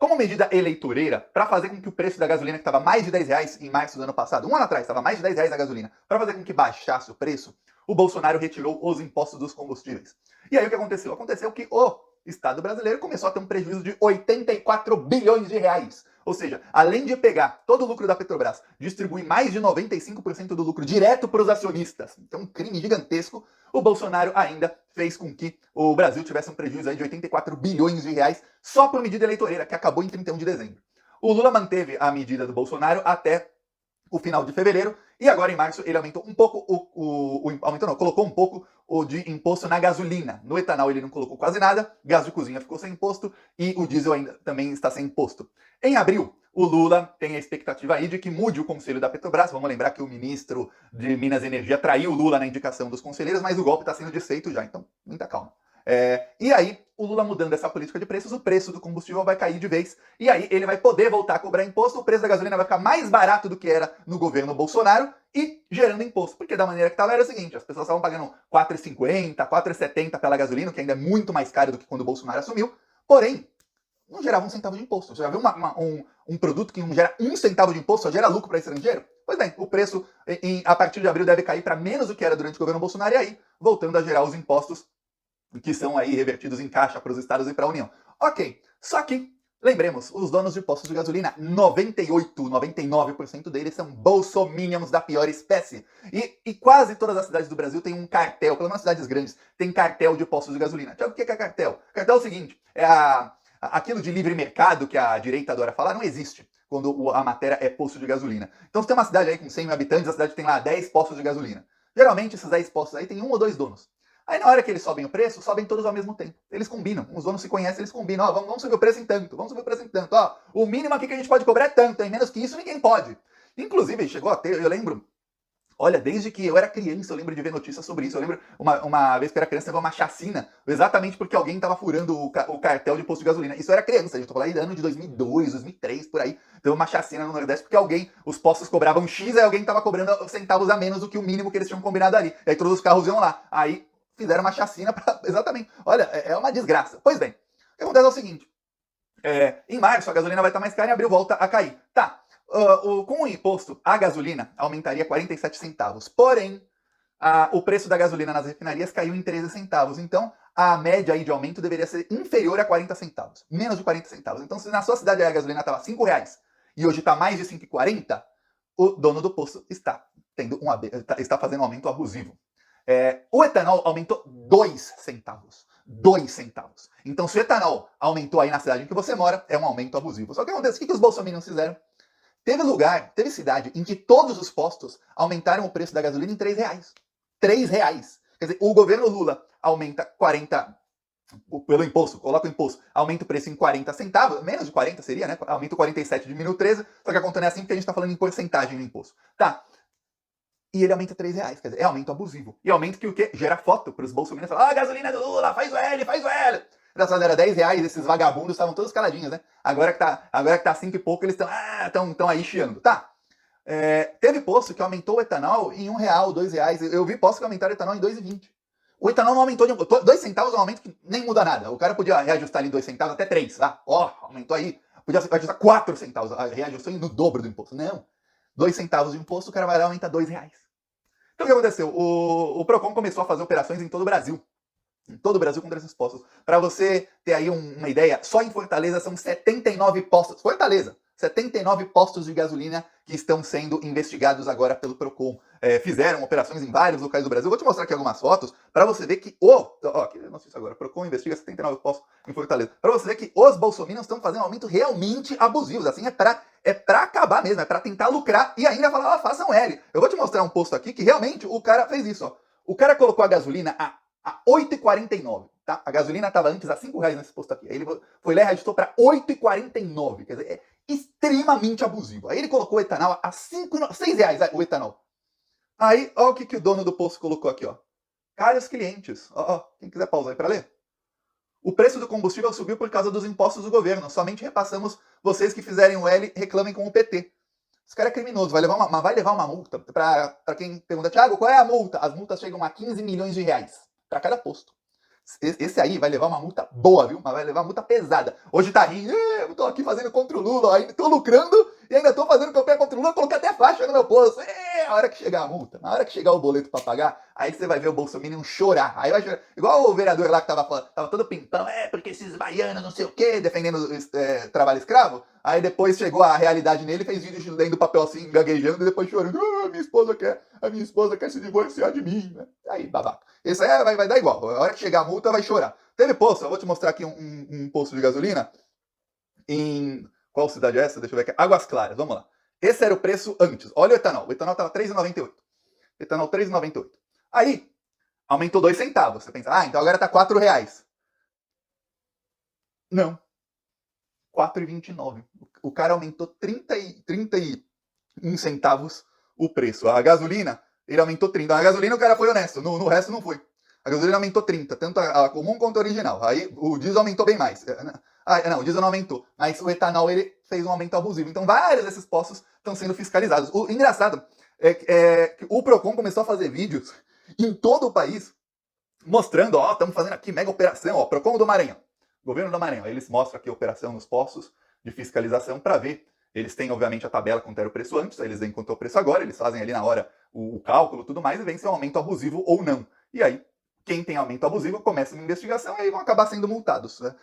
como medida eleitoreira, para fazer com que o preço da gasolina, que estava mais de R$10 em março do ano passado, um ano atrás, estava mais de R$10 a gasolina, para fazer com que baixasse o preço, o Bolsonaro retirou os impostos dos combustíveis. E aí o que aconteceu? Aconteceu que o Estado brasileiro começou a ter um prejuízo de 84 bilhões de reais. Ou seja, além de pegar todo o lucro da Petrobras, distribuir mais de 95% do lucro direto para os acionistas, então um crime gigantesco, o Bolsonaro ainda fez com que o Brasil tivesse um prejuízo aí de 84 bilhões de reais só por medida eleitoreira, que acabou em 31 de dezembro. O Lula manteve a medida do Bolsonaro até o final de fevereiro, e agora em março ele aumentou um pouco colocou um pouco o de imposto na gasolina. No etanol ele não colocou quase nada, gás de cozinha ficou sem imposto e o diesel ainda também está sem imposto. Em abril, o Lula tem a expectativa aí de que mude o conselho da Petrobras. Vamos lembrar que o ministro de Minas e Energia traiu o Lula na indicação dos conselheiros, mas o golpe está sendo desfeito já, então muita calma. E aí, o Lula mudando essa política de preços, o preço do combustível vai cair de vez. E aí ele vai poder voltar a cobrar imposto, o preço da gasolina vai ficar mais barato do que era no governo Bolsonaro e gerando imposto. Porque da maneira que estava era o seguinte, as pessoas estavam pagando R$4,50, R$4,70 pela gasolina, que ainda é muito mais caro do que quando o Bolsonaro assumiu. Porém, não gerava um centavo de imposto. Você já viu um produto que não gera um centavo de imposto, só gera lucro para estrangeiro? Pois bem, o preço a partir de abril deve cair para menos do que era durante o governo Bolsonaro e aí, voltando a gerar os impostos que são aí revertidos em caixa para os estados e para a União. Ok, só que, lembremos, os donos de postos de gasolina, 98, 99% deles são bolsominions da pior espécie. E quase todas as cidades do Brasil têm um cartel, pelo menos cidades grandes, tem cartel de postos de gasolina. O que é cartel? Cartel é o seguinte, aquilo de livre mercado que a direita adora falar, não existe quando a matéria é posto de gasolina. Então, se tem uma cidade aí com 100 mil habitantes, a cidade tem lá 10 postos de gasolina. Geralmente, esses 10 postos aí tem um ou dois donos. Aí na hora que eles sobem o preço, sobem todos ao mesmo tempo. Eles combinam, os donos se conhecem, eles combinam. Ó, vamos subir o preço em tanto, vamos subir o preço em tanto. Ó, o mínimo aqui que a gente pode cobrar é tanto, em menos que isso ninguém pode. Inclusive, chegou a ter, eu lembro, olha, desde que eu era criança, eu lembro de ver notícias sobre isso. Eu lembro uma vez que eu era criança, teve uma chacina, exatamente porque alguém estava furando o cartel de posto de gasolina. Isso eu era criança, a gente tô falando aí ano de 2002, 2003, por aí. Teve uma chacina no Nordeste porque os postos cobravam X, aí alguém estava cobrando centavos a menos do que o mínimo que eles tinham combinado ali. E aí todos os carros iam lá. Aí fizeram uma chacina para... Exatamente. Olha, é uma desgraça. Pois bem, o que acontece é o seguinte. Em março a gasolina vai estar mais cara e em abril volta a cair. Tá, com o imposto, a gasolina aumentaria 47 centavos. Porém, o preço da gasolina nas refinarias caiu em 13 centavos. Então, a média aí de aumento deveria ser inferior a 40 centavos. Menos de 40 centavos. Então, se na sua cidade a gasolina estava R$5 e hoje está mais de 5,40, o dono do posto está fazendo um aumento abusivo. O etanol aumentou 2 centavos. 2 centavos. Então, se o etanol aumentou aí na cidade em que você mora, é um aumento abusivo. Só que acontece, o que os bolsominions fizeram? Teve cidade em que todos os postos aumentaram o preço da gasolina em R$3. R$3. Quer dizer, o governo Lula aumenta 40 pelo imposto, coloca o imposto, aumenta o preço em 40 centavos, menos de 40 seria, né? Aumenta o 47, diminui o 13, só que a conta não é assim porque a gente está falando em porcentagem no imposto. Tá. E ele aumenta R$3, quer dizer, é aumento abusivo. E aumento que o quê? Gera foto para os bolsominions falar, a gasolina do Lula, faz o L, faz o L. Engraçado, era R$10, esses vagabundos estavam todos caladinhos, né? Agora que tá 5 e pouco, eles estão aí chiando. Tá. Teve posto que aumentou o etanol em R$1, R$2. Eu vi posto que aumentaram o etanol em 2,20. O etanol não aumentou, 2 centavos é um aumento que nem muda nada. O cara podia reajustar ali 2 centavos até 3. Aumentou aí. Podia ajustar 4 centavos, reajustou no dobro do imposto. Não. 2 centavos de imposto, o cara vai lá e aumenta R$2. Então o que aconteceu? O Procon começou a fazer operações em todo o Brasil. Em todo o Brasil contra esses postos. Para você ter aí uma ideia, só em Fortaleza são 79 postos. Fortaleza! 79 postos de gasolina que estão sendo investigados agora pelo Procon. Fizeram operações em vários locais do Brasil. Vou te mostrar aqui algumas fotos para você ver que não sei se agora. Procon investiga 79 postos em Fortaleza. Para você ver que os bolsominions estão fazendo um aumento realmente abusivo. Assim, é pra acabar mesmo, é pra tentar lucrar e ainda falar, façam L. Eu vou te mostrar um posto aqui que realmente o cara fez isso, ó. O cara colocou a gasolina a R$8,49, tá? A gasolina estava antes a R$5 nesse posto aqui. Aí ele foi lá e reajustou para R$8,49. Quer dizer, é extremamente abusivo. Aí ele colocou o etanol a R$6 o etanol. Aí, ó o que o dono do posto colocou aqui, ó. Caros clientes, quem quiser pausar aí para ler. O preço do combustível subiu por causa dos impostos do governo. Somente repassamos vocês que fizerem o L, reclamem com o PT. Esse cara é criminoso, vai levar uma multa. Para quem pergunta, Thiago, qual é a multa? As multas chegam a R$15 milhões para cada posto. Esse aí vai levar uma multa boa, viu? Mas vai levar uma multa pesada. Hoje tá rindo, eu tô aqui fazendo contra o Lula, ainda tô lucrando e ainda tô fazendo campanha contra o Lula, coloquei até faixa no meu posto. A hora que chegar a multa, na hora que chegar o boleto pra pagar, aí você vai ver o Bolsonaro chorar. Aí vai chorar. Igual o vereador lá que tava todo pintão, porque esses baianos não sei o quê, defendendo trabalho escravo. Aí depois chegou a realidade nele, fez vídeo lendo papel assim, gaguejando, e depois chorando. A minha esposa quer se divorciar de mim, né? Aí, babaca. Esse aí vai dar igual. A hora que chegar a multa, vai chorar. Teve posto, eu vou te mostrar aqui um posto de gasolina em... Qual cidade é essa? Deixa eu ver aqui. Águas Claras, vamos lá. Esse era o preço antes. Olha o etanol. O etanol tava R$3,98. Etanol R$3,98. Aí, aumentou 2 centavos. Você pensa, então agora tá R$4. Não. R$4,29. O cara aumentou 31 centavos o preço. A gasolina, ele aumentou 30. A gasolina o cara foi honesto, no resto não foi. A gasolina aumentou 30, tanto a comum quanto a original. Aí o diesel aumentou bem mais. Não, o diesel não aumentou. Mas o etanol, ele fez um aumento abusivo. Então vários desses postos estão sendo fiscalizados. O engraçado é que o Procon começou a fazer vídeos em todo o país, mostrando, estamos fazendo aqui mega operação, Procon do Maranhão. Governo do Maranhão. Eles mostram aqui a operação nos postos de fiscalização para ver. Eles têm, obviamente, a tabela quanto era o preço antes, aí eles veem quanto é o preço agora, eles fazem ali na hora o cálculo e tudo mais, e veem se é um aumento abusivo ou não. E aí, quem tem aumento abusivo começa uma investigação e aí vão acabar sendo multados. Né?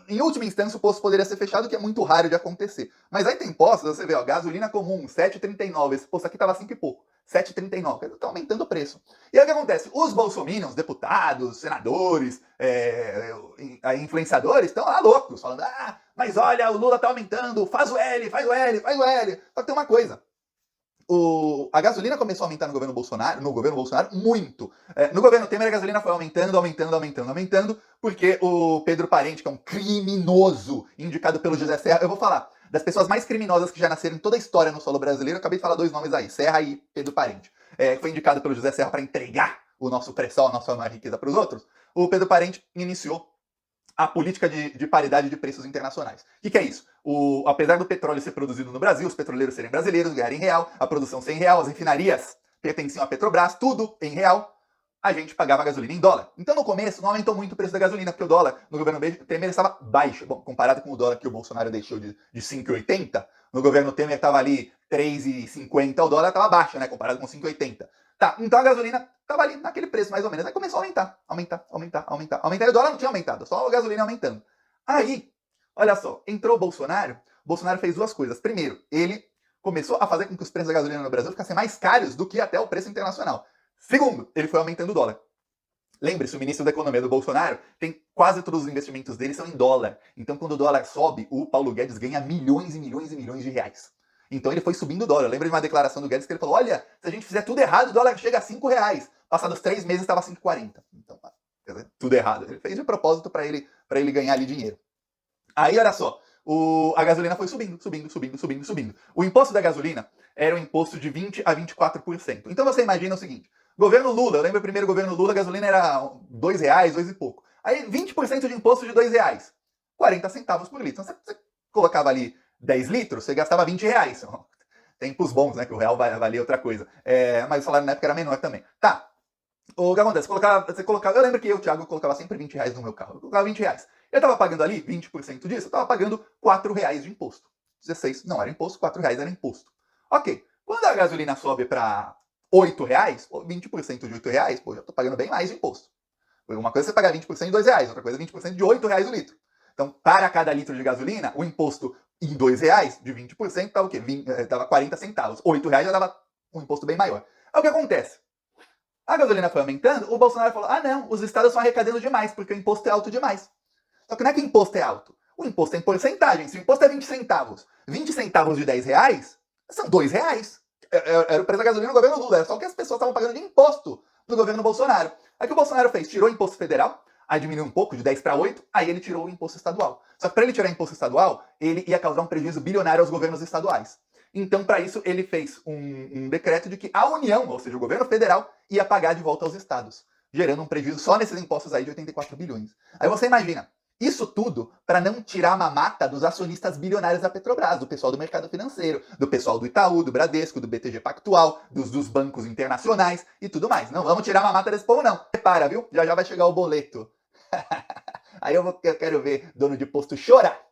Em última instância, o posto poderia ser fechado, que é muito raro de acontecer. Mas aí tem postos, você vê, gasolina comum, 7,39, esse posto aqui estava 5 e pouco. 7,39, está aumentando o preço. E aí o que acontece? Os bolsominions, deputados, senadores, influenciadores, estão lá loucos, falando, mas olha, o Lula está aumentando, faz o L, faz o L, faz o L. Só que tem uma coisa, a gasolina começou a aumentar no governo Bolsonaro muito. No governo Temer a gasolina foi aumentando, porque o Pedro Parente, que é um criminoso indicado pelo José Serra, eu vou falar, das pessoas mais criminosas que já nasceram em toda a história no solo brasileiro, eu acabei de falar 2 nomes aí, Serra e Pedro Parente. Foi indicado pelo José Serra para entregar o nosso pré-sal, a nossa riqueza para os outros. O Pedro Parente iniciou a política de paridade de preços internacionais. O que é isso? Apesar do petróleo ser produzido no Brasil, os petroleiros serem brasileiros, ganharem em real, a produção ser em real, as refinarias pertenciam à Petrobras, tudo em real, a gente pagava a gasolina em dólar. Então, no começo, não aumentou muito o preço da gasolina, porque o dólar no governo Temer estava baixo. Bom, comparado com o dólar que o Bolsonaro deixou de 5,80, no governo Temer estava ali 3,50, o dólar estava baixo, né, comparado com 5,80. Tá, então a gasolina estava ali naquele preço, mais ou menos. Aí começou a aumentar. E o dólar não tinha aumentado, só a gasolina aumentando. Aí, olha só, entrou o Bolsonaro fez 2 coisas. Primeiro, ele começou a fazer com que os preços da gasolina no Brasil ficassem mais caros do que até o preço internacional. Segundo, ele foi aumentando o dólar. Lembre-se, o ministro da Economia do Bolsonaro tem quase todos os investimentos dele são em dólar. Então, quando o dólar sobe, o Paulo Guedes ganha milhões e milhões e milhões de reais. Então ele foi subindo o dólar. Lembra de uma declaração do Guedes que ele falou, olha, se a gente fizer tudo errado, o dólar chega a R$5. Passados 3 meses estava 5,40. Então, tudo errado. Ele fez de propósito para ele ganhar ali dinheiro. Aí, olha só, a gasolina foi subindo. O imposto da gasolina era um imposto de 20% a 24%. Então você imagina o seguinte, governo Lula, eu lembro o primeiro governo Lula, a gasolina era R$2, 2 e pouco. Aí 20% de imposto de R$2, 40 centavos por litro. Então você colocava ali 10 litros, você gastava R$20. Tempos bons, né? Que o real valia outra coisa. Mas o salário na época era menor também. Tá. O que acontece? Você colocava. Eu lembro que eu, Thiago, colocava sempre R$20 no meu carro. Eu colocava R$20. Eu tava pagando ali 20% disso, eu tava pagando R$4 de imposto. 16 não era imposto, R$4 era imposto. Ok. Quando a gasolina sobe para R$8, 20% de R$8, já tô pagando bem mais de imposto. Uma coisa é você pagar 20% de R$2, outra coisa é 20% de R$8 o litro. Então, para cada litro de gasolina, o imposto em R$2 de 20% estava o quê? Tava 40 centavos. R$8 já dava um imposto bem maior. Aí o que acontece? A gasolina foi aumentando, o Bolsonaro falou, não, os estados estão arrecadando demais, porque o imposto é alto demais. Só que não é que o imposto é alto. O imposto é em porcentagem. Se o imposto é 20 centavos, 20 centavos de R$10, são R$2. Era o preço da gasolina no governo Lula. Era só o que as pessoas estavam pagando de imposto no governo Bolsonaro. Aí o que o Bolsonaro fez? Tirou o imposto federal, aí diminuiu um pouco, de 10 para 8, aí ele tirou o imposto estadual. Só que para ele tirar o imposto estadual, ele ia causar um prejuízo bilionário aos governos estaduais. Então, para isso, ele fez um decreto de que a União, ou seja, o governo federal, ia pagar de volta aos estados, gerando um prejuízo só nesses impostos aí de 84 bilhões. Aí você imagina, Isso tudo para não tirar a mamata dos acionistas bilionários da Petrobras, do pessoal do mercado financeiro, do pessoal do Itaú, do Bradesco, do BTG Pactual, dos bancos internacionais e tudo mais. Não vamos tirar a mamata desse povo, não. Prepara, viu? Já já vai chegar o boleto. Aí eu quero ver dono de posto chorar.